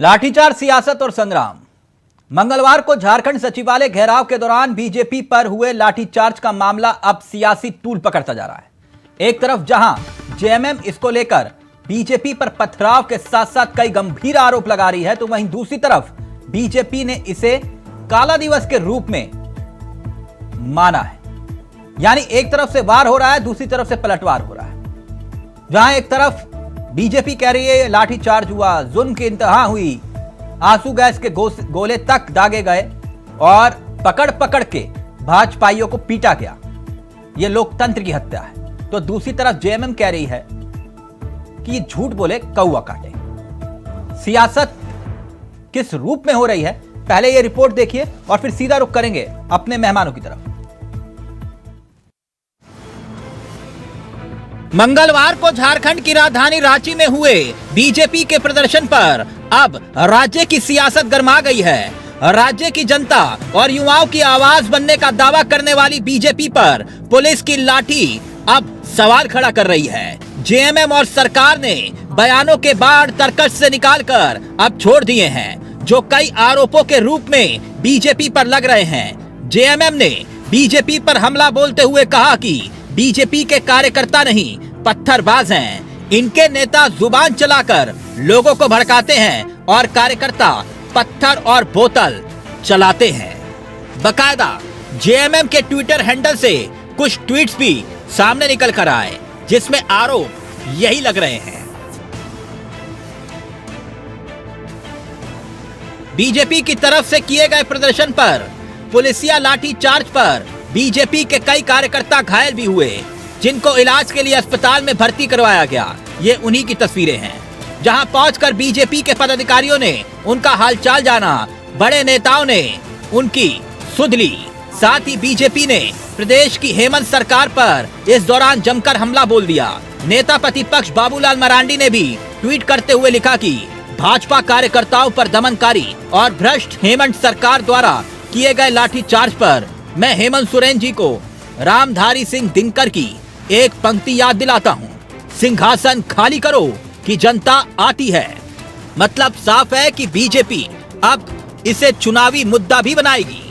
लाठीचार्ज, सियासत और संग्राम। मंगलवार को झारखंड सचिवालय घेराव के दौरान बीजेपी पर हुए लाठीचार्ज का मामला अब सियासी तूल पकड़ता जा रहा है। एक तरफ जहां जेएमएम इसको लेकर बीजेपी पर पथराव के साथ साथ कई गंभीर आरोप लगा रही है, तो वहीं दूसरी तरफ बीजेपी ने इसे काला दिवस के रूप में माना है। यानी एक तरफ से वार हो रहा है, दूसरी तरफ से पलटवार हो रहा है। जहां एक तरफ बीजेपी कह रही है लाठीचार्ज हुआ, जुल्म की इंतहा हुई, आंसू गैस के गोले तक दागे गए और पकड़ पकड़ के भाजपाइयों को पीटा गया, यह लोकतंत्र की हत्या है, तो दूसरी तरफ जेएमएम कह रही है कि झूठ बोले कौवा काटे। सियासत किस रूप में हो रही है, पहले यह रिपोर्ट देखिए और फिर सीधा रुख करेंगे अपने मेहमानों की तरफ। मंगलवार को झारखंड की राजधानी रांची में हुए बीजेपी के प्रदर्शन पर अब राज्य की सियासत गर्मा गई है। राज्य की जनता और युवाओं की आवाज बनने का दावा करने वाली बीजेपी पर पुलिस की लाठी अब सवाल खड़ा कर रही है। जेएमएम और सरकार ने बयानों के बाढ़ तर्कश से निकालकर अब छोड़ दिए हैं, जो कई आरोपों के रूप में बीजेपी पर लग रहे हैं। जेएमएम ने बीजेपी पर हमला बोलते हुए कहा कि बीजेपी के कार्यकर्ता नहीं, पत्थरबाज हैं। इनके नेता जुबान चलाकर लोगों को भड़काते हैं और कार्यकर्ता पत्थर और बोतल चलाते हैं। बकायदा जेएमएम के ट्विटर हैंडल से कुछ ट्वीट्स भी सामने निकल कर आए, जिसमें आरोप यही लग रहे हैं। बीजेपी की तरफ से किए गए प्रदर्शन पर पुलिसिया लाठीचार्ज पर बीजेपी के कई कार्यकर्ता घायल भी हुए, जिनको इलाज के लिए अस्पताल में भर्ती करवाया गया। ये उन्हीं की तस्वीरें हैं, जहां पहुंचकर बीजेपी के पदाधिकारियों ने उनका हालचाल जाना, बड़े नेताओं ने उनकी सुध ली। साथ ही बीजेपी ने प्रदेश की हेमंत सरकार पर इस दौरान जमकर हमला बोल दिया। नेता प्रतिपक्ष बाबूलाल मरांडी ने भी ट्वीट करते हुए लिखा कि भाजपा कार्यकर्ताओं पर दमनकारी और भ्रष्ट हेमंत सरकार द्वारा किए गए लाठीचार्ज पर मैं हेमंत सोरेन जी को रामधारी सिंह दिनकर की एक पंक्ति याद दिलाता हूँ, सिंहासन खाली करो कि जनता आती है। मतलब साफ है कि बीजेपी अब इसे चुनावी मुद्दा भी बनाएगी।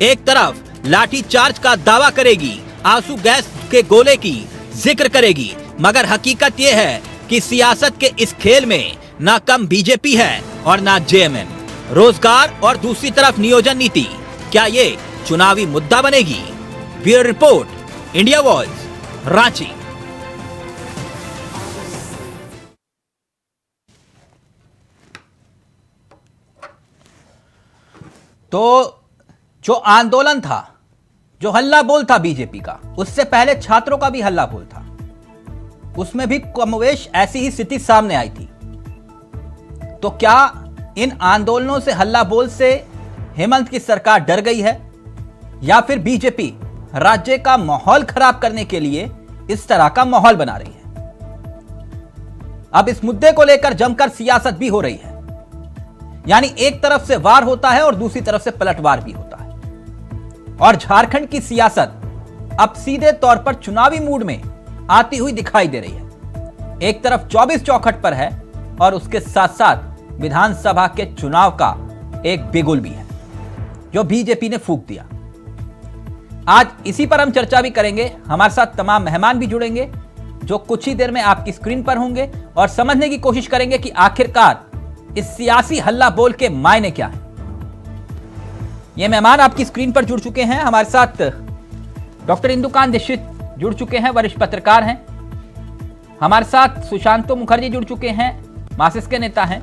एक तरफ लाठीचार्ज का दावा करेगी, आंसू गैस के गोले की जिक्र करेगी, मगर हकीकत यह है कि सियासत के इस खेल में ना कम बीजेपी है और ना जेएमएम। रोजगार और दूसरी तरफ नियोजन नीति, क्या ये चुनावी मुद्दा बनेगी? Bureau report, India voice, Ranchi. तो जो आंदोलन था, जो हल्ला बोल था बीजेपी का, उससे पहले छात्रों का भी हल्ला बोल था, उसमें भी कमोवेश ऐसी ही स्थिति सामने आई थी। तो क्या इन आंदोलनों से, हल्ला बोल से हेमंत की सरकार डर गई है, या फिर बीजेपी राज्य का माहौल खराब करने के लिए इस तरह का माहौल बना रही है? अब इस मुद्दे को लेकर जमकर सियासत भी हो रही है। यानी एक तरफ से वार होता है और दूसरी तरफ से पलटवार भी होता है। और झारखंड की सियासत अब सीधे तौर पर चुनावी मूड में आती हुई दिखाई दे रही है। एक तरफ 24 चौखट पर है और उसके साथ साथ विधानसभा के चुनाव का एक बिगुल भी है, जो बीजेपी ने फूंक दिया। आज इसी पर हम चर्चा भी करेंगे। हमारे साथ तमाम मेहमान भी जुड़ेंगे, जो कुछ ही देर में आपकी स्क्रीन पर होंगे, और समझने की कोशिश करेंगे कि आखिरकार इस सियासी हल्ला बोल के मायने क्या है। ये मेहमान आपकी स्क्रीन पर जुड़ चुके हैं। हमारे साथ डॉक्टर इंदुकांत दीक्षित जुड़ चुके हैं, वरिष्ठ पत्रकार हैं। हमारे साथ सुशांतो मुखर्जी जुड़ चुके हैं, मार्क्सिस्ट के नेता हैं,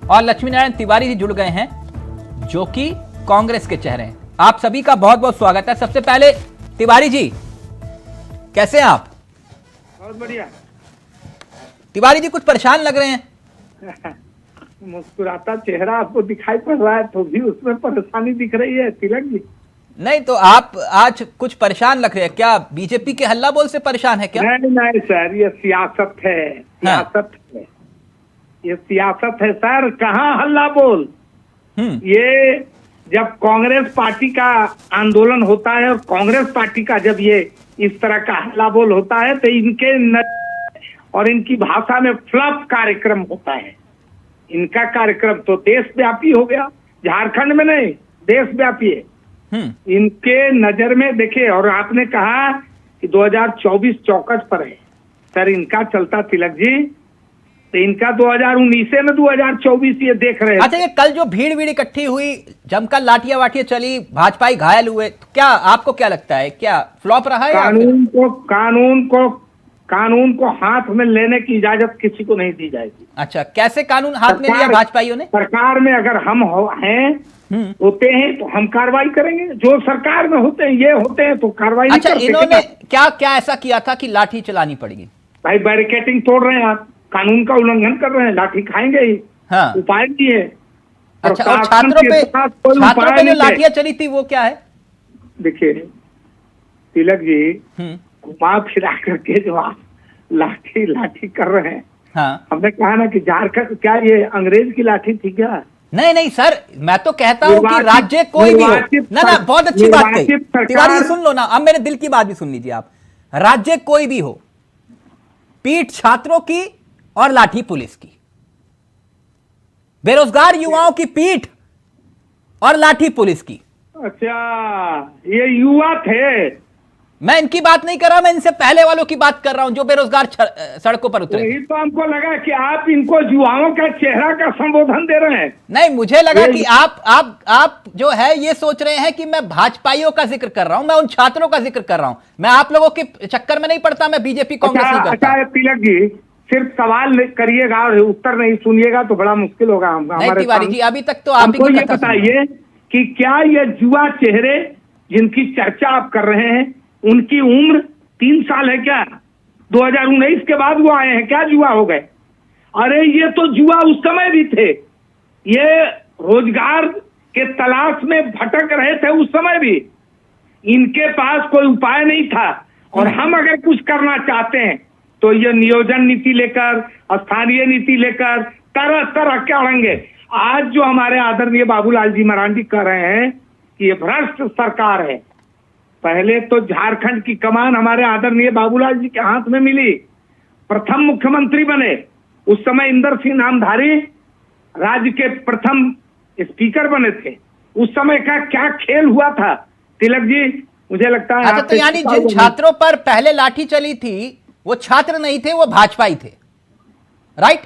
और लक्ष्मी नारायण तिवारी जी जुड़ गए हैं, जो कि कांग्रेस के चेहरे हैं। आप सभी का बहुत बहुत स्वागत है। सबसे पहले तिवारी जी, कैसे हैं आप? बहुत बढ़िया। तिवारी जी कुछ परेशान लग रहे हैं। मुस्कुराता चेहरा आपको दिखाई पड़ रहा है, तो भी उसमें परेशानी दिख रही है तिलक जी? नहीं, तो आप आज कुछ परेशान लग रहे हैं। क्या बीजेपी के हल्ला बोल से परेशान है क्या? नहीं सर, ये सियासत है, सियासत है, ये सियासत है सर। कहाँ हल्ला बोल? ये जब कांग्रेस पार्टी का आंदोलन होता है और कांग्रेस पार्टी का जब ये इस तरह का हल्ला बोल होता है, तो इनके और इनकी भाषा में फ्लफ कार्यक्रम होता है। इनका कार्यक्रम तो देशव्यापी हो गया, झारखंड में नहीं, देशव्यापी है। इनके नजर में देखिए, और आपने कहा कि 2024 चौकस पर है, सर इनका चलता तिलक जी तो इनका 2019 में 2024 ये देख रहे हैं। अच्छा, ये कल जो भीड़ इकट्ठी हुई, जमकर लाठियां वाठियां चली, भाजपाई घायल हुए, तो क्या आपको क्या लगता है, क्या फ्लॉप रहा है? कानून को हाथ में लेने की इजाजत किसी को नहीं दी जाएगी। अच्छा, कैसे कानून हाथ में लिया भाजपाइयों ने? सरकार में अगर हम होते हैं तो हम कार्रवाई करेंगे, जो सरकार में होते हैं ये होते हैं तो कार्रवाई नहीं करते। इन्होंने क्या क्या ऐसा किया था कि लाठी चलानी पड़ेगी? भाई बैरिकेटिंग तोड़ रहे हैं आप, कानून का उल्लंघन कर रहे हैं, लाठी खाएंगे ही। हाँ। उपाय नहीं है। अच्छा, और छात्रों पे जो लाठियां चली थी वो क्या है? देखिए तिलक जी, घुमा फिरा करके जो आप लाठी कर रहे हैं। हाँ। हमने कहा ना कि झारखंड क्या ये अंग्रेज की लाठी थी क्या? नहीं सर, मैं तो कहता हूं कि राज्य कोई भी हो ना, बहुत अच्छी बात कही तिवारी, सुन लो ना, अब मेरे दिल की बात भी सुन लीजिए आप। राज्य कोई भी हो, पीठ छात्रों की और लाठी पुलिस की, बेरोजगार युवाओं की पीठ और लाठी पुलिस की। अच्छा, ये युवा थे? मैं इनकी बात नहीं कर रहा, मैं इनसे पहले वालों की बात कर रहा हूं जो बेरोजगार सड़कों पर उतरे। यही तो हमको लगा कि आप इनको युवाओं का चेहरा का संबोधन दे रहे हैं। नहीं, मुझे लगा कि आप जो है ये सोच रहे हैं कि मैं भाजपाइयों का जिक्र कर रहा हूं, मैं उन छात्रों का जिक्र कर रहा हूं, मैं आप लोगों के चक्कर में नहीं पड़ता, मैं बीजेपी कांग्रेस नहीं करता। अच्छा तिलक जी, सिर्फ सवाल करिएगा और उत्तर नहीं सुनिएगा तो बड़ा मुश्किल होगा। हमारे तिवारी जी, अभी तक तो आप ही ये बताइए कि क्या ये युवा चेहरे जिनकी चर्चा आप कर रहे हैं, उनकी उम्र 3 साल है क्या? 2019 के बाद वो आए हैं क्या, जुआ हो गए? अरे ये तो जुआ उस समय भी थे, ये रोजगार के तलाश में भटक रहे थे उस समय भी, इनके पास कोई उपाय नहीं था। और हम अगर कुछ करना चाहते हैं तो ये नियोजन नीति लेकर, स्थानीय नीति लेकर तरह तरह के अड़ेंगे। आज जो हमारे आदरणीय बाबूलाल जी मरांडी कह रहे हैं कि ये भ्रष्ट सरकार है, पहले तो झारखंड की कमान हमारे आदरणीय बाबूलाल जी के हाथ में मिली, प्रथम मुख्यमंत्री बने, उस समय इंदर सिंह नामधारी राज्य के प्रथम स्पीकर बने थे। उस समय का क्या खेल हुआ था तिलक जी, मुझे लगता है। अच्छा, तो यानी जिन छात्रों पर पहले लाठी चली थी वो छात्र नहीं थे, वो भाजपाई थे, राइट?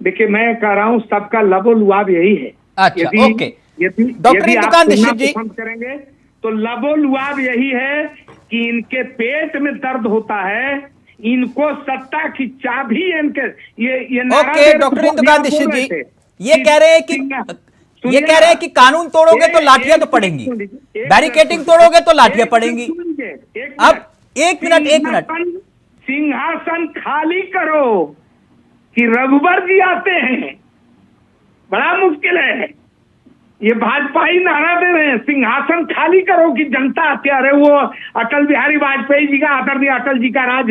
देखिए मैं कह रहा हूं सबका लबो-लुआब यही है। अच्छा, ओके। डॉक्टर इंदुकान दीक्षित जी करेंगे तो लबो-लुआब यही है कि इनके पेट में दर्द होता है, इनको सत्ता की चाबी इनके ये ओके। डॉक्टर इंदुकान दीक्षित जी ये कह रहे हैं कि कानून तोड़ोगे तो लाठियां तो पड़ेंगी, बैरिकेटिंग तोड़ोगे तो लाठियां पड़ेंगी। अब एक मिनट, सिंहासन खाली करो कि रघुबर जी आते हैं, बड़ा मुश्किल है। ये भाजपा ही नारा दे रहे हैं, सिंहासन खाली करो कि जनता आती है। अरे वो अटल बिहारी वाजपेयी जी का, आदरणीय अटल जी का राज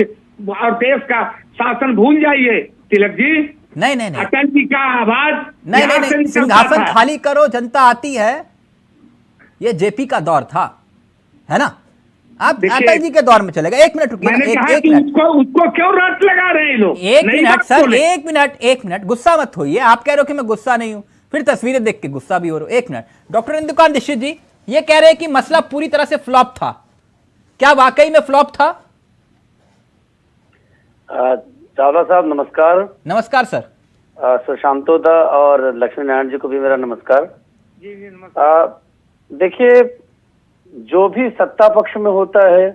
और देश का शासन भूल जाइए तिलक जी। नहीं, अटल जी का आवाज नहीं, सिंहासन खाली करो जनता आती है, ये जेपी का दौर था, है ना? आप अटल जी के दौर में चलेगा। एक मिनट रुकिए, उसको क्यों रट लगा रहे हैं लोग? एक मिनट सर, एक मिनट, गुस्सा मत होइए। आप कह रहे हो कि मैं गुस्सा नहीं हूं, फिर तस्वीरें देख के गुस्सा भी हो रहा हूं। एक मिनट, डॉक्टर इंदुकान दीक्षित जी ये कह रहे हैं कि मसला पूरी तरह से फ्लॉप था, क्या वाकई में फ्लॉप था? चावला साहब नमस्कार। नमस्कार सर। सुशांतोदा और लक्ष्मी नारायण जी को भी मेरा नमस्कार। जी नमस्कार। देखिए, जो भी सत्ता पक्ष में होता है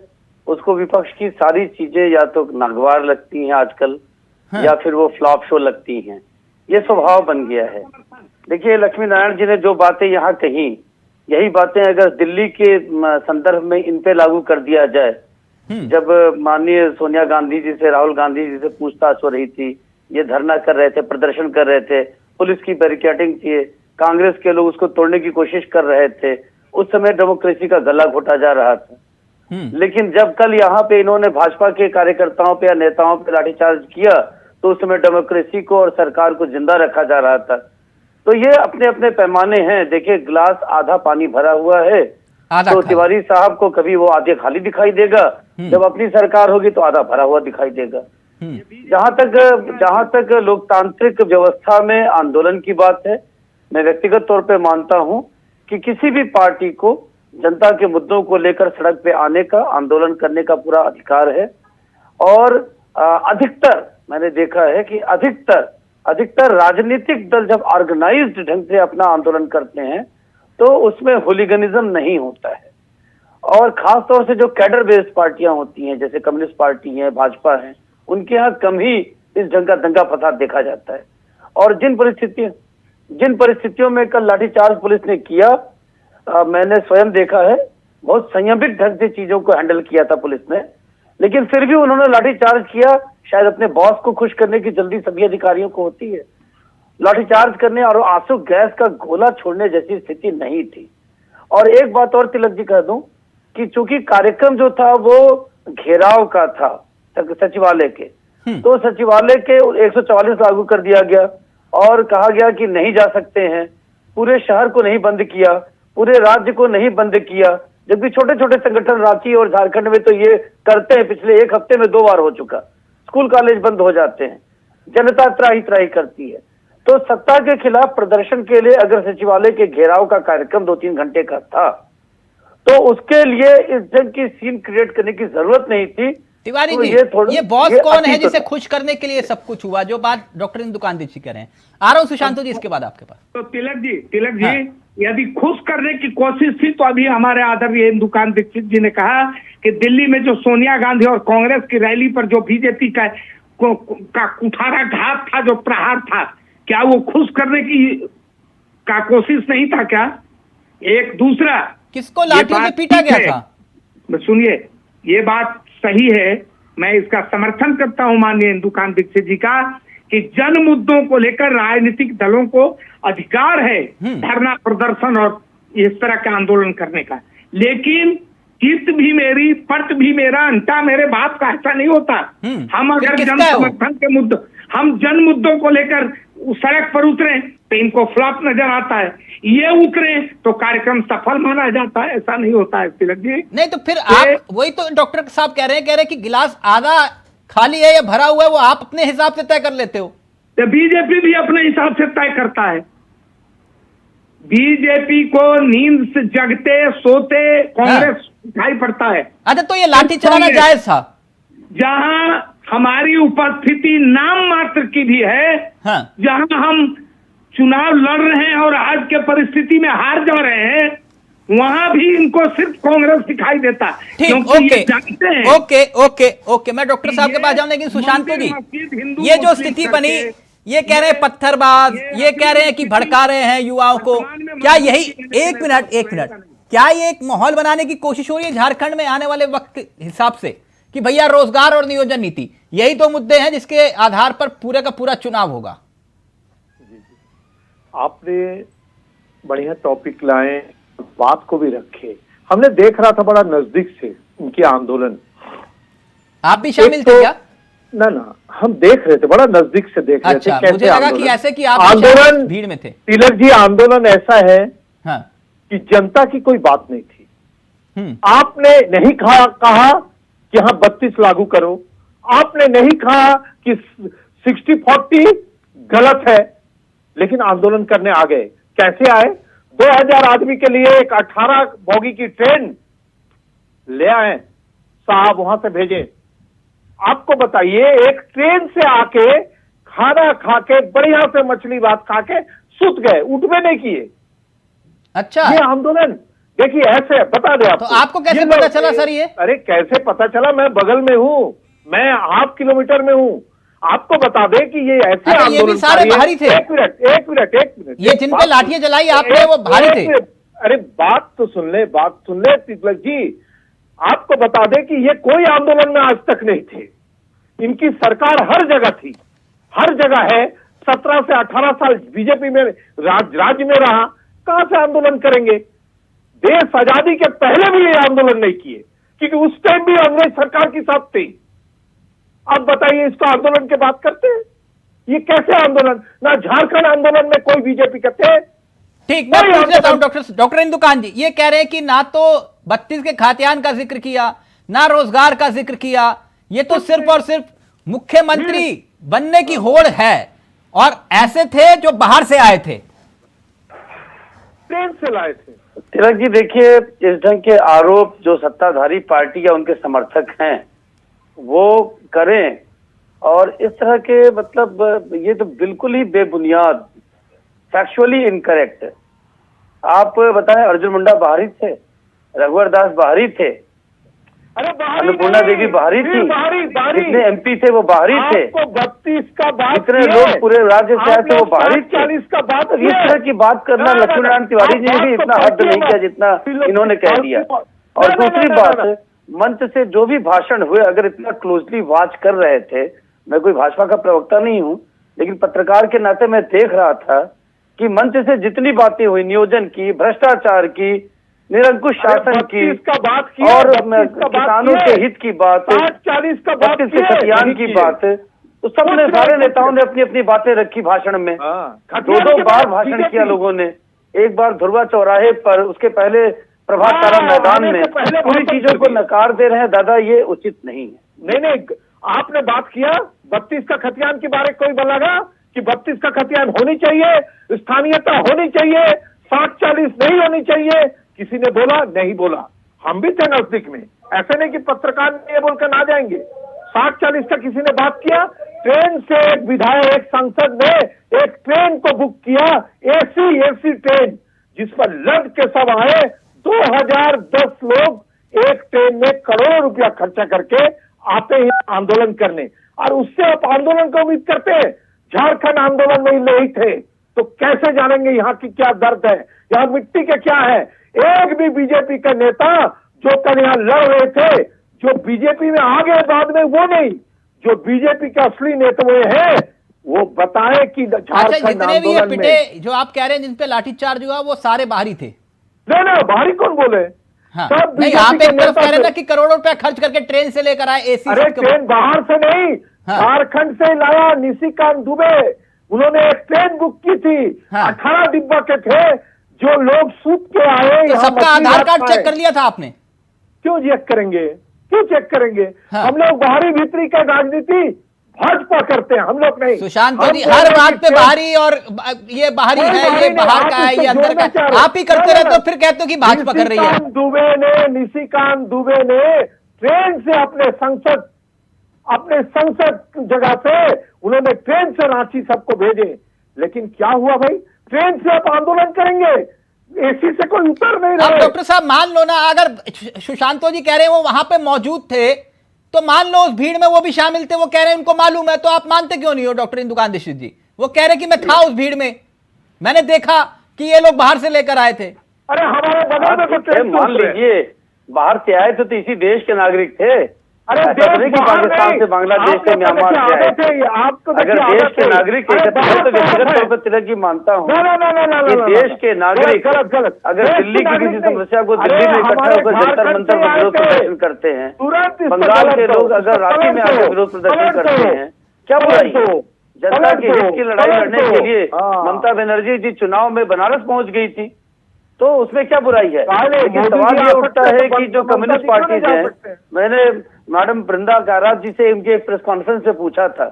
उसको विपक्ष की सारी चीजें या तो नागवार लगती हैं आजकल, या फिर वो फ्लॉप शो लगती हैं, ये स्वभाव बन गया है। देखिए, लक्ष्मी नारायण जी ने जो बातें यहाँ कही, यही बातें अगर दिल्ली के संदर्भ में इन पे लागू कर दिया जाए, जब माननीय सोनिया गांधी जी से, राहुल गांधी जी से पूछताछ हो रही थी, ये धरना कर रहे थे, प्रदर्शन कर रहे थे, पुलिस की बैरिकेडिंग थी, कांग्रेस के लोग उसको तोड़ने की कोशिश कर रहे थे, उस समय डेमोक्रेसी का गला घोटा जा रहा था। लेकिन जब कल यहाँ पे इन्होंने भाजपा के कार्यकर्ताओं पे या नेताओं पे लाठीचार्ज किया, तो उस समय डेमोक्रेसी को और सरकार को जिंदा रखा जा रहा था। तो ये अपने अपने पैमाने हैं। देखिए, गिलास आधा पानी भरा हुआ है, तो तिवारी साहब को कभी वो आधे खाली दिखाई देगा, जब अपनी सरकार होगी तो आधा भरा हुआ दिखाई देगा। जहां तक लोकतांत्रिक व्यवस्था में आंदोलन की बात है, मैं व्यक्तिगत तौर पे मानता हूं कि किसी भी पार्टी को जनता के मुद्दों को लेकर सड़क पे आने का, आंदोलन करने का पूरा अधिकार है। और अधिकतर मैंने देखा है कि अधिकतर राजनीतिक दल जब ऑर्गेनाइज्ड ढंग से अपना आंदोलन करते हैं तो उसमें होलीगनिज्म नहीं होता है। और खास तौर से जो कैडर बेस्ड पार्टियां होती हैं, जैसे कम्युनिस्ट पार्टी है, भाजपा है, उनके यहाँ कम ही इस ढंग का दंगा फसाद देखा जाता है। और जिन परिस्थितियों में कल लाठीचार्ज पुलिस ने किया, मैंने स्वयं देखा है, बहुत संयमित ढंग से चीजों को हैंडल किया था पुलिस ने, लेकिन फिर भी उन्होंने लाठीचार्ज किया। शायद अपने बॉस को खुश करने की जल्दी सभी अधिकारियों को होती है। लाठीचार्ज करने और आंसू गैस का गोला छोड़ने जैसी स्थिति नहीं थी। और एक बात और तिलक जी कह दूं कि चूंकि कार्यक्रम जो था वो घेराव का था सचिवालय के, तो सचिवालय के 144 लागू कर दिया गया और कहा गया कि नहीं जा सकते हैं। पूरे शहर को नहीं बंद किया, पूरे राज्य को नहीं बंद किया, जबकि छोटे छोटे संगठन रांची और झारखंड में तो ये करते हैं। पिछले एक हफ्ते में 2 बार हो चुका। स्कूल कॉलेज बंद हो जाते हैं, जनता त्राही त्राही करती है। तो सत्ता के खिलाफ प्रदर्शन के लिए अगर सचिवालय के घेराव का कार्यक्रम 2-3 घंटे का था तो उसके लिए इस ढंग की सीन क्रिएट करने की जरूरत नहीं थी। तिवारी तो जी, ये बॉस कौन है जिसे खुश करने के लिए सब कुछ हुआ, जो बात डॉक्टर इंदुकान दीक्षित कह रहे हैं? आ रहा हूं सुशांत जी, इसके बाद आपके पास। तो तिलक जी यदि खुश करने की कोशिश थी तो अभी हमारे आदरणीय इंदुकान दीक्षित जी ने कहा कि दिल्ली में जो सोनिया गांधी और कांग्रेस की रैली पर जो बीजेपी का कुठाराघात था, जो प्रहार था, क्या वो खुश करने का कोशिश नहीं था क्या? एक दूसरा, किसको लाठियों से पीटा गया था? सुनिए, ये बात सही है, मैं इसका समर्थन करता हूं माननीय इंदुकान दीक्षित जी का कि जन मुद्दों को लेकर राजनीतिक दलों को अधिकार है धरना प्रदर्शन और इस तरह के आंदोलन करने का। लेकिन चित भी मेरी, पट भी मेरा, अंटा मेरे बाप का, ऐसा नहीं होता। हम अगर जन समर्थन के मुद्दों, हम जन मुद्दों को लेकर सड़क पर उतरे तो इनको फ्लॉप नजर आता है, ये उतरे तो कार्यक्रम सफल माना जाता है। ऐसा नहीं होता है तिलक जी। नहीं तो फिर आप वही तो डॉक्टर साहब कह रहे हैं कि गिलास आधा खाली है या भरा हुआ है, वो आप अपने हिसाब से तय कर लेते हो। तो बीजेपी भी अपने हिसाब से तय करता है। बीजेपी को नींद से जगते सोते कांग्रेस दिखाई पड़ता है। अच्छा, तो ये लाठी चलाना जायज था? जहां हमारी उपस्थिति नाम मात्र की भी है, जहां हम चुनाव लड़ रहे हैं और आज के परिस्थिति में हार जा रहे हैं, वहां भी इनको सिर्फ कांग्रेस दिखाई देता है। ठीक, ओके, मैं डॉक्टर साहब के पास जाऊं, लेकिन सुशांत जी, ये जो स्थिति बनी, ये कह रहे हैं पत्थरबाज, ये कह रहे हैं कि भड़का रहे हैं युवाओं को, क्या यही एक मिनट क्या ये एक माहौल बनाने की कोशिश हो रही है झारखंड में आने वाले वक्त हिसाब से कि भैया रोजगार और नियोजन नीति, यही दो मुद्दे हैं जिसके आधार पर पूरे का पूरा चुनाव होगा? आपने बढ़िया टॉपिक लाए, बात को भी रखे। हमने देख रहा था बड़ा नजदीक से उनके आंदोलन। आप भी शामिल थे क्या? ना, हम देख रहे थे, बड़ा नजदीक से देख रहे थे। कैसे मुझे लगा कि ऐसे कि आप आंदोलन भीड़ में थे। तिलक जी, आंदोलन ऐसा है कि जनता की कोई बात नहीं थी। आपने नहीं कहा कि हाँ 32 लागू करो, आपने नहीं कहा कि 60-40 गलत है, लेकिन आंदोलन करने आ गए। कैसे आए? 2000 आदमी के लिए एक 18 बोगी की ट्रेन ले आए साहब, वहां से भेजे। आपको बताइए, एक ट्रेन से आके खाना खा के बढ़िया से मछली भात खा के सुत गए, उठवे नहीं किए। अच्छा, ये आंदोलन देखिए ऐसे बता दे आपको। तो आपको कैसे पता चला सर ये? अरे कैसे पता चला? मैं बगल में हूँ, मैं ½ किलोमीटर में हूँ। आपको बता दें कि ये ऐसे आंदोलन, ये भी सारे बाहरी थे। एक मिनट, ये जिन पे लाठियां जलाई आपने वो बाहरी थे। अरे बात तो सुन ले तिलक जी। आपको बता दें कि ये कोई आंदोलन में आज तक नहीं थे। इनकी सरकार हर जगह थी, हर जगह है। 17 से 18 साल बीजेपी में राज्य में रहा, कहां से आंदोलन करेंगे? देश आजादी के पहले भी ये आंदोलन नहीं किए, क्योंकि उस टाइम भी अंग्रेज सरकार के साथ थे। अब बताइए, इसको आंदोलन की बात करते हैं? ये कैसे आंदोलन? ना झारखंड आंदोलन में कोई बीजेपी करते हैं। ठीक, मैं पूछ लेता हूं डॉक्टर इंदुकान जी, ये कह रहे हैं कि ना तो 32 के खातियान का जिक्र किया, ना रोजगार का जिक्र किया, ये तो सिर्फ और सिर्फ मुख्यमंत्री बनने की होड़ है, और ऐसे थे जो बाहर से आए थे, ट्रेन से लाए थे। तिलक जी देखिए, इस ढंग के आरोप जो सत्ताधारी पार्टी या उनके समर्थक हैं वो करें, और इस तरह के मतलब ये तो बिल्कुल ही बेबुनियाद, फैक्चुअली इनकरेक्ट। आप बताएं, अर्जुन मुंडा बाहरी थे, रघुवर दास बाहरी थे, अरे अन्नपूर्णा देवी बाहरी थी, जितने एमपी थे वो बाहरी थे, 32 का बात, जितने लोग पूरे राज्य से आए थे वो बाहरी थे। 40 का बात, इस तरह की बात करना लक्ष्मीनारायण तिवारी जी ने भी इतना हद नहीं किया जितना इन्होंने कह दिया। और दूसरी बात, मंच से जो भी भाषण हुए, अगर इतना क्लोजली वॉच कर रहे थे, मैं कोई भाजपा का प्रवक्ता नहीं हूं, लेकिन पत्रकार के नाते मैं देख रहा था कि मंच से जितनी बातें हुई, नियोजन की, भ्रष्टाचार की, निरंकुश शासन की, बात की, और किसानों के हित की बात, 40 का बात, 32 के खतियान की बात, तो सबने, सारे नेताओं ने अपनी अपनी बातें रखी भाषण में। दो बार भाषण किया लोगों ने, एक बार धुरवा चौराहे पर, उसके पहले प्रभात तारा मैदान में, पूरी चीजों को नकार दे रहे हैं। दादा ये उचित नहीं है। नहीं, आपने बात किया 32 का खतियान के बारे, कोई बोलेगा कि 32 का खतियान होनी चाहिए, स्थानीयता होनी चाहिए, 60-40 नहीं होनी चाहिए, किसी ने बोला? नहीं बोला। हम भी थे नजदीक में, ऐसे नहीं कि पत्रकार ये बोलकर ना जाएंगे। 60-40 का किसी ने बात किया? ट्रेन से एक विधायक, एक सांसद ने एक ट्रेन को बुक किया, एसी ट्रेन, जिस पर लद के सब आए, 2010 लोग एक ट्रेन में करोड़ों रुपया खर्चा करके आते हैं आंदोलन करने, और उससे आप आंदोलन को उम्मीद करते हैं? झारखंड आंदोलन में नहीं थे तो कैसे जानेंगे यहाँ की क्या दर्द है, यहाँ मिट्टी के क्या है। एक भी बीजेपी का नेता जो कल यहाँ लड़ रहे थे, जो बीजेपी में आ गए बाद में, वो नहीं, जो बीजेपी के असली नेता वो है, वो बताएं कि झारखंड जितने भी ये आंदोलन पिटे में, जो आप कह रहे हैं जिन पे लाठीचार्ज हुआ, वो सारे बाहरी थे? नहीं, बाहरी कौन बोले? हाँ। सब नहीं, आप एक तरफ कह रहे ना कि करोड़ों रुपया खर्च करके ट्रेन से लेकर आए एसी। अरे ट्रेन बाहर से नहीं, हाँ। झारखंड से लाया निशिकांत दुबे, उन्होंने एक ट्रेन बुक की थी, हाँ। 18 डिब्बा के थे, जो लोग सूत के आए। तो सबका आधार कार्ड चेक कर लिया था आपने? क्यों चेक करेंगे, क्यों चेक करेंगे? हाँ। हम लोग बाहरी भीतरी का राजनीति भाजपा करते हैं, हम लोग नहीं। सुशांत जी हर बात पे बाहरी, और ये बाहरी है, ये बाहर का है, ये अंदर का, आप ही करते रहते हो, फिर कहते हो कि भाजपा कर रही है। निशिकांत दुबे ने ट्रेन से अपने संसद जगह से उन्होंने ट्रेन से रांची सबको भेजे, लेकिन क्या हुआ भाई? ट्रेन से आप आंदोलन करेंगे, एसी से कोई उतर नहीं रहा। अब डॉक्टर साहब मान लो ना, अगर सुशांत जी कह रहे हैं वो वहां पे मौजूद थे, तो मान लो उस भीड़ में वो भी शामिल थे, वो कह रहे हैं उनको मालूम है, तो आप मानते क्यों नहीं हो डॉक्टर इंदुकान दीक्षित जी? वो कह रहे कि मैं था उस भीड़ में, मैंने देखा कि ये लोग बाहर से लेकर आए थे। अरे हमारे बगल में तो ट्रेन मान लीजिए बाहर से आए थे तो इसी देश के नागरिक थे। अरे पाकिस्तान से, बांग्लादेश से, म्यांमार से आए थे। अगर देश के नागरिक थे तो व्यक्तिगत तौर पर तिलक जी मानता हूँ कि देश के नागरिक अगर दिल्ली की किसी समस्या को दिल्ली में इकट्ठा होकर जंतर मंतर में विरोध प्रदर्शन करते हैं, बंगाल के लोग अगर रांची में आकर विरोध प्रदर्शन करते हैं, क्या बुराई है? जनता के हित की लड़ाई लड़ने के लिए ममता बनर्जी जी चुनाव में बनारस पहुंच गई थी, तो उसमें क्या बुराई है? लेकिन सवाल ये उठता है कि जो कम्युनिस्ट पार्टीज हैं, मैंने मैडम वृंदा कारात जी से उनके एक प्रेस कॉन्फ्रेंस से पूछा था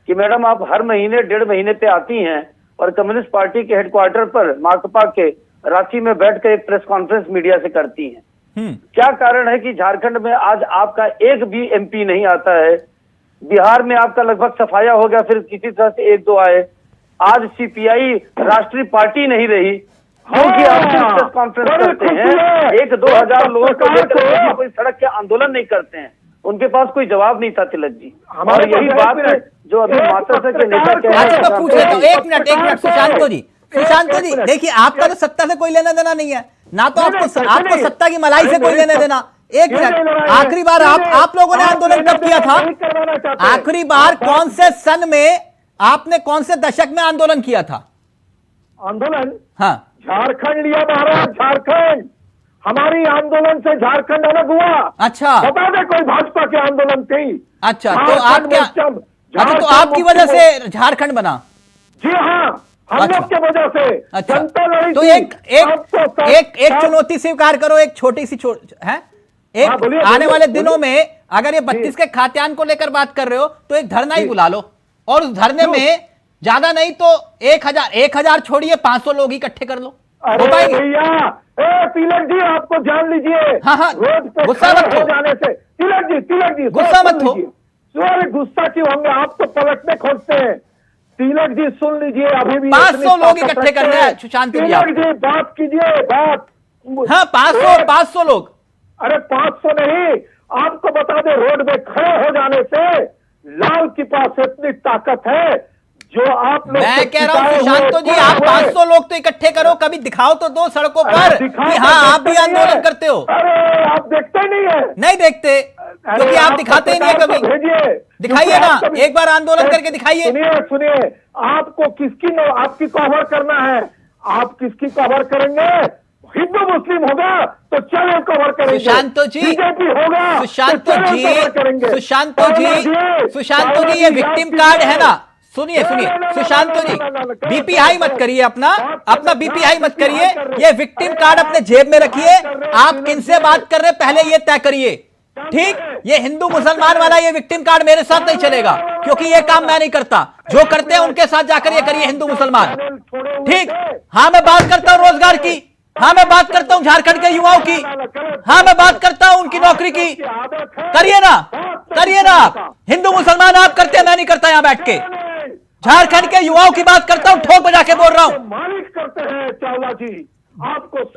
कि मैडम आप हर महीने 1.5 महीने पे आती हैं और कम्युनिस्ट पार्टी के हेडक्वार्टर पर माकपा के रांची में बैठकर एक प्रेस कॉन्फ्रेंस मीडिया से करती हैं। क्या कारण है कि झारखंड में आज आपका एक भी एमपी नहीं आता है? बिहार में आपका लगभग सफाया हो गया, फिर किसी तरह से 1-2 आए। आज सीपीआई राष्ट्रीय पार्टी नहीं रही क्योंकि आप प्रेस कॉन्फ्रेंस करते हैं, 1-2 हजार लोगों को लेकर कोई सड़क के आंदोलन नहीं करते हैं। उनके पास कोई जवाब नहीं था तिलक जी, और यही बात है जो अभी माता से के नेता कह रहे हैं। पूछ रहे थे, एक मिनट सुशांत जी देखिए, आपका तो सत्ता से कोई लेना देना नहीं है ना, तो आपको सत्ता की मलाई से कोई लेना देना। एक मिनट, आखिरी बार आप लोगों ने आंदोलन कब किया था? आखिरी बार कौन से सन में, आपने कौन से दशक में आंदोलन किया था? आंदोलन? हाँ, झारखंड लिया महाराज, झारखंड। हमारी आंदोलन से झारखंड अलग हुआ। अच्छा, बता दे कोई भाजपा के आंदोलन थी? अच्छा, तो आप क्या, अच्छा तो आपकी वजह से झारखंड बना? जी हाँ, हम लोग के वजह से। अच्छा, जनता लड़ी तो एक चुनौती स्वीकार करो, एक छोटी सी है, एक आने वाले दिनों में अगर ये 32 के खाद्यान्न को लेकर बात कर रहे हो तो एक धरना ही बुला लो, और उस धरने में ज्यादा नहीं तो 1000 छोड़िए 500 लोग इकट्ठे कर लो, हो पाएंगे? भैया तिलक जी, आपको जान लीजिए। हाँ, रोड पे गुस्सा मत खड़े हो जाने से तिलक जी गुस्सा मत हो। अरे गुस्सा क्यों होंगे, आप तो पलटने खोजते हैं। तिलक जी सुन लीजिए, अभी भी 500 लोग इकट्ठे करने हैं सुशांत जी। तिलक जी बात कीजिए, बात। हाँ, 500 लोग। अरे 500 नहीं, आपको बता दे, रोड में खड़े हो जाने से लाल के पास इतनी ताकत है जो आप लोग। मैं कह रहा हूं सुशांत जी, आप 500 लोग तो इकट्ठे करो, कभी दिखाओ तो दो सड़कों पर कि हाँ आप भी आंदोलन करते हो। अरे आप देखते नहीं है? नहीं देखते, क्योंकि आप दिखाते ही नहीं कभी। भेजिए, दिखाइए ना, एक बार आंदोलन करके दिखाइए। सुनिए, आपको आपकी कवर करना है, आप किसकी कवर करेंगे? हिंदू मुस्लिम होगा तो चलो कवर करेंगे। सुशांत जी, बीजेपी होगा सुशांत तो चलो जी, कवर करेंगे। सुशांत जी, ये विक्टिम कार्ड है ना, सुनिए सुशांत जी, बीपी हाई मत करिए, अपना बीपी हाई मत करिए। ये विक्टिम कार्ड अपने जेब में रखिए। आप किनसे बात कर रहे हैं पहले ये तय करिए, ठीक? ये हिंदू मुसलमान वाला ये विक्टिम कार्ड मेरे साथ नहीं चलेगा, क्योंकि ये काम मैं नहीं करता। जो करते हैं उनके साथ जाकर ये करिए, हिंदू मुसलमान, ठीक? हाँ, मैं बात करता हूं रोजगार की, हाँ मैं बात करता हूं झारखंड के युवाओं की, हाँ मैं बात करता हूं उनकी नौकरी की। करिए ना आप। हिंदू मुसलमान आप करते हैं, मैं नहीं करता। यहां बैठ के झारखंड के युवाओं की बात करता हूं, ठोक बजा के बोल रहा हूं। मालिक करते हैं चावला जी,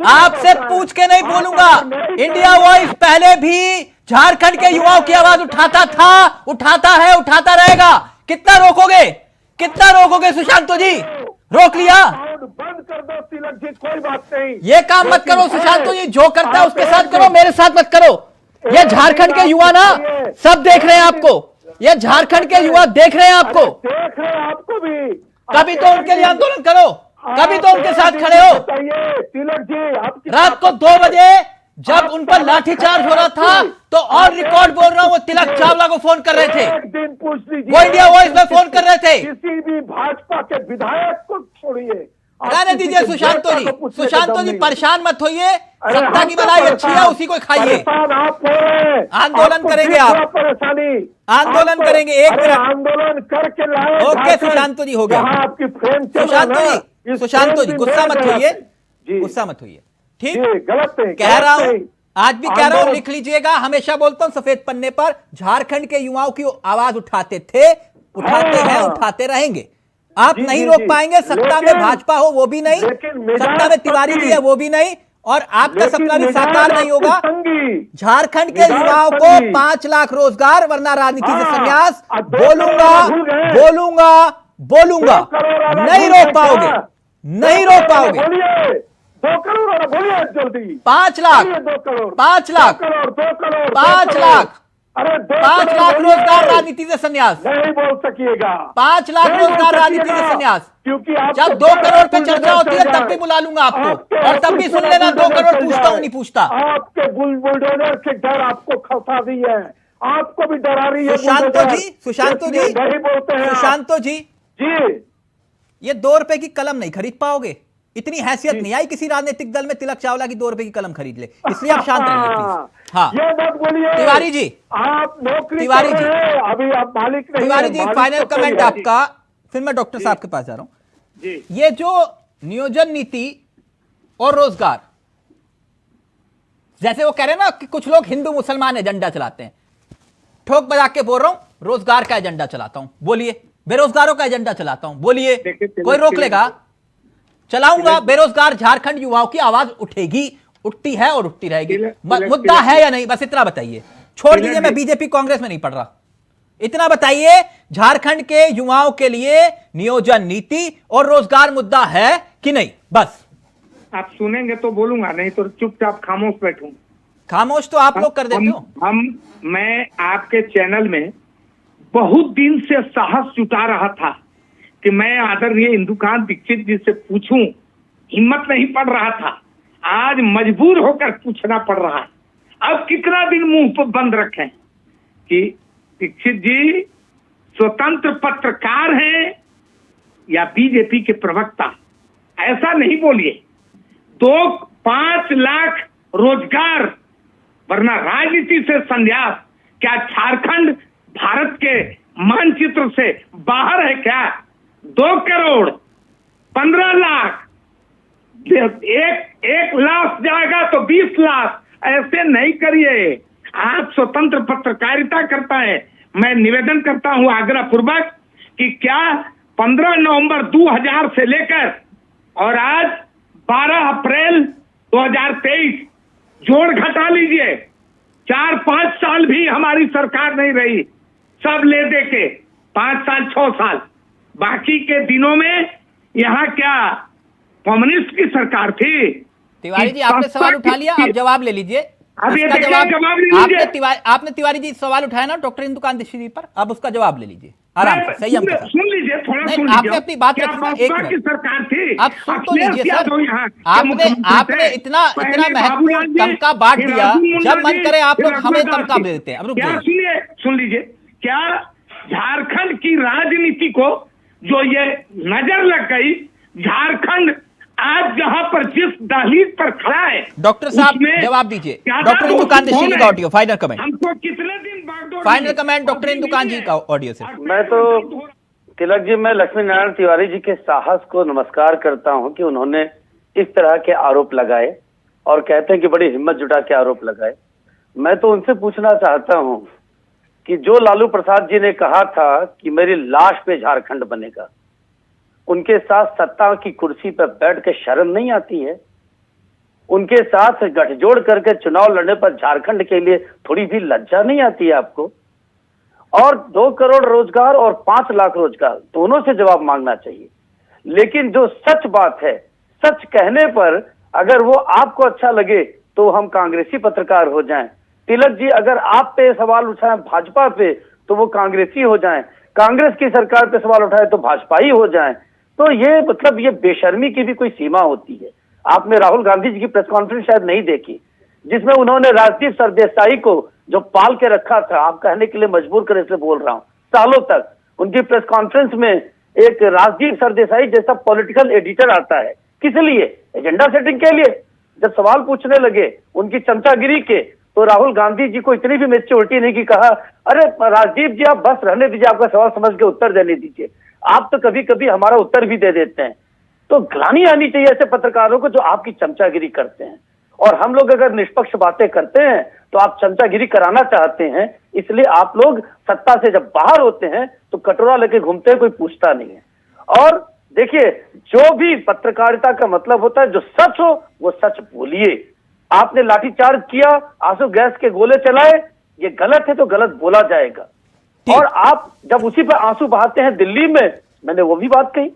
आपसे पूछ के नहीं बोलूंगा। इंडिया वॉइस पहले भी झारखंड के युवाओं की आवाज उठाता था, उठाता है, उठाता रहेगा। कितना रोकोगे सुशांत जी? रोक लिया? बंद कर दो तिलक जी, कोई बात नहीं। ये काम मत करो सुशांत जी, जो करता है उसके साथ करो, मेरे साथ मत करो। ये झारखंड के युवा ना सब देख रहे हैं आपको, ये झारखंड के युवा देख रहे हैं आपको। देख रहे हैं आपको भी। कभी तो उनके लिए आंदोलन करो, कभी तो उनके साथ खड़े हो। तिलक जी, आपकी रात को 2 बजे जब उन पर लाठीचार्ज हो रहा था तो और रिकॉर्ड बोल रहा हूं, वो तिलक चावला को फोन कर रहे थे, एक दिन पूछ लीजिए, वो इंडिया वॉइस में फोन कर रहे थे। किसी भी भाजपा के विधायक को छोड़िए, रहने दीजिए सुशांत जी, परेशान मत होइए। सत्ता की मलाई अच्छी है, उसी को खाइए। आंदोलन करेंगे आप, परेशानी आंदोलन करेंगे। एक मिनट आंदोलन करके लाए। ओके सुशांत जी, हो गया। आपकी फ्रेम सुशांत जी गुस्सा मत होइए, गुस्सा मत होइए, ठीक? गलत है, कह रहा हूं, आज भी कह रहा हूं, लिख लीजिएगा। हमेशा बोलता हूं सफेद पन्ने पर, झारखंड के युवाओं की आवाज उठाते थे, उठाते हैं, उठाते रहेंगे। आप नहीं रोक पाएंगे। सत्ता में भाजपा हो वो भी नहीं, सत्ता में तिवारी जी है वो भी नहीं, और आपका सपना भी साकार नहीं होगा। झारखंड के युवाओं को 5 लाख रोजगार, वरना राजनीति से संन्यास। बोलूंगा, नहीं रोक पाओगे, नहीं रोक पाओगे। 2 करोड़ बोलिए जल्दी। 5 लाख, 5 लाख, 5 लाख, अरे 5 लाख रोजगार, राजनीति से संन्यास। नहीं बोल सकिएगा। 5 लाख रोजगार, राजनीति से संन्यास। क्योंकि जब 2 करोड़ पे चर्चा होती है तब भी बुला लूंगा आपको, और तब भी सुन लेना 2 करोड़ पूछता हूं नहीं पूछता। आपके बुलडोजर के डर आपको खसा दी है, आपको भी डरा रही है। सुशांत जी, नहीं बोलते हैं सुशांत जी, जी, ये 2 रुपए की कलम नहीं खरीद पाओगे। इतनी हैसियत नहीं आई किसी राजनीतिक दल में तिलक चावला की 2 रुपए की कलम खरीद ले, इसलिए आप शांत रहिए प्लीज। हाँ, ये मत बोलिए तिवारी जी, आप नौकरी तिवारी जी, अभी आप मालिक नहीं। तिवारी जी, फाइनल कमेंट आपका, फिर मैं डॉक्टर साहब के पास जा रहा हूं। ये जो नियोजन नीति और रोजगार, जैसे वो कह रहे हैं ना कि कुछ लोग हिंदू मुसलमान एजेंडा चलाते हैं, ठोक बजा के बोल रहा हूं, रोजगार का एजेंडा चलाता हूं, बोलिए। बेरोजगारों का एजेंडा चलाता हूं, बोलिए। कोई रोक लेगा? चलाऊंगा। बेरोजगार झारखंड युवाओं की आवाज उठेगी, उठती है और उठती रहेगी। मुद्दा है या नहीं, बस इतना बताइए। छोड़ दीजिए, मैं बीजेपी कांग्रेस में नहीं पढ़ रहा। इतना बताइए, झारखंड के युवाओं के लिए नियोजन नीति और रोजगार मुद्दा है कि नहीं? बस आप सुनेंगे तो बोलूंगा, नहीं तो चुपचाप खामोश बैठूं। खामोश तो आप लोग कर देते हो। मैं आपके चैनल में बहुत दिन से साहस जुटा रहा था कि मैं आदरणीय इंदुकांत दीक्षित जी से पूछूं, हिम्मत नहीं पड़ रहा था। आज मजबूर होकर पूछना पड़ रहा है। अब कितना दिन मुंह पर बंद रखें कि दीक्षित जी स्वतंत्र पत्रकार हैं या बीजेपी के प्रवक्ता? ऐसा नहीं बोलिए। 5 लाख रोजगार, वरना राजनीति से संन्यास, क्या झारखंड भारत के मानचित्र से बाहर है क्या? 2 करोड़ 15 लाख, एक लाख जाएगा तो 20 लाख, ऐसे नहीं करिए। आप स्वतंत्र पत्रकारिता करता है, मैं निवेदन करता हूं आग्रह पूर्वक कि क्या 15 नवंबर 2000 से लेकर और आज 12 अप्रैल 2023 जोड़ घटा लीजिए, 4-5 साल भी हमारी सरकार नहीं रही, सब ले दे के 5 साल 6 साल, बाकी के दिनों में यहाँ क्या कम्युनिस्ट की सरकार थी? तिवारी जी आपने सवाल उठा लिया, आप जवाब ले लीजिए। अब ये उसका देखिए, जवाब जवाब ले लीजिए। आपने तिवारी जी सवाल उठाया ना डॉक्टर इंदुकान दीक्षित जी पर, अब उसका जवाब ले लीजिए आराम से, संयम के साथ। सुन लीजिए, थोड़ा नहीं, सुन आपने लीजिए। अपनी बात क्या रखी ना, बसपा एक की मिनट। सरकार थी? आप सुन तो अखिलेश लीजिए यादव सर, यहाँ के आपने मुख्यमंत्री थे। इतना पहले महत्वपूर्ण बाबूलाल जी, तमका बांट फिर दिया, अर्जुन मुंडा जब मन जी, करे आप फिर लोग हमें रघुनाथ तमका जी। दे देते हैं। अब रुक क्या जाइए, सुन लीजिए, क्या झारखंड की राजनीति को जो ये नजर लग गई, झारखंड आज जहां पर जिस दहलीज पर खड़ा है, डॉक्टर साहब उसमें जवाब दीजिए। ज्यादा डॉक्टर इंदुकान दीक्षित जी का ऑडियो फाइनल कमेंट, हमको कितने दिन बागडोर फाइनल मिली? कमेंट डॉक्टर इंदुकान जी का ऑडियो से। मैं तो तिलक जी, मैं लक्ष्मी नारायण तिवारी जी के साहस को नमस्कार करता हूं कि उन्होंने इस तरह के आरोप लगाए और कहते हैं कि बड़ी हिम्मत जुटा के आरोप लगाए। मैं तो उनसे पूछना चाहता हूं कि जो लालू प्रसाद जी ने कहा था कि मेरी लाश पे झारखंड बनेगा, उनके साथ सत्ता की कुर्सी पर बैठ के शर्म नहीं आती है? उनके साथ गठजोड़ करके चुनाव लड़ने पर झारखंड के लिए थोड़ी भी लज्जा नहीं आती है आपको? और 2 करोड़ रोजगार और 5 लाख रोजगार, दोनों से जवाब मांगना चाहिए। लेकिन जो सच बात है, सच कहने पर अगर वो आपको अच्छा लगे तो हम कांग्रेसी पत्रकार हो जाएं। तिलक जी, अगर आप पे सवाल उठाएं भाजपा पे तो वो कांग्रेसी हो जाएं, कांग्रेस की सरकार पे सवाल उठाए तो भाजपाई हो जाएं। तो ये मतलब ये बेशर्मी की भी कोई सीमा होती है। आपने राहुल गांधी जी की प्रेस कॉन्फ्रेंस शायद नहीं देखी, जिसमें उन्होंने राजदीप सरदेसाई को जो पाल के रखा था, आप कहने के लिए मजबूर कर इसलिए बोल रहा हूं, सालों तक उनकी प्रेस कॉन्फ्रेंस में एक राजदीप सरदेसाई जैसा पॉलिटिकल एडिटर आता है। किस लिए? एजेंडा सेटिंग के लिए। जब सवाल पूछने लगे उनकी चमचागिरी के, तो राहुल गांधी जी को इतनी भी मैच्योरिटी नहीं कि कहा अरे राजदीप जी आप बस रहने दीजिए, आपका सवाल समझ के उत्तर देने दीजिए, आप तो कभी कभी हमारा उत्तर भी दे देते हैं। तो ग्लानि आनी चाहिए ऐसे पत्रकारों को जो आपकी चमचागिरी करते हैं। और हम लोग अगर निष्पक्ष बातें करते हैं तो आप चमचागिरी कराना चाहते हैं, इसलिए आप लोग सत्ता से जब बाहर होते हैं तो कटोरा लेके घूमते हैं, कोई पूछता नहीं है। और देखिए, जो भी पत्रकारिता का मतलब होता है, जो सच हो वो सच बोलिए। आपने लाठीचार्ज किया, आंसू गैस के गोले चलाए, ये गलत है तो गलत बोला जाएगा। और आप जब उसी पर आंसू बहाते हैं दिल्ली में, मैंने वो भी बात कही,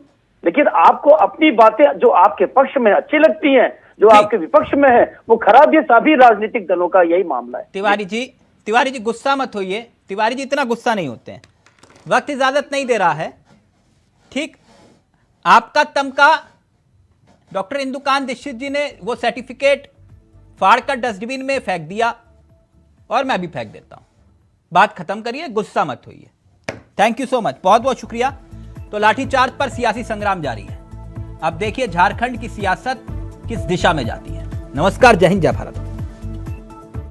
लेकिन आपको अपनी बातें जो आपके पक्ष में अच्छी लगती हैं, जो आपके विपक्ष में है वो खराब, ये सभी राजनीतिक दलों का यही मामला है। तिवारी जी गुस्सा मत होइए। तिवारी जी इतना गुस्सा नहीं होते हैं, वक्त इजाजत नहीं दे रहा है। ठीक, आपका तमका डॉक्टर इंदुकान दीक्षित जी ने वो सर्टिफिकेट फाड़ कर डस्टबिन में फेंक दिया और मैं भी फेंक देता हूं। बात खत्म करिए, गुस्सा मत होइए। थैंक यू सो मच, बहुत बहुत शुक्रिया। तो लाठीचार्ज पर सियासी संग्राम जारी है। अब देखिए झारखंड की सियासत किस दिशा में जाती है। नमस्कार, जय हिंद, जय भारत।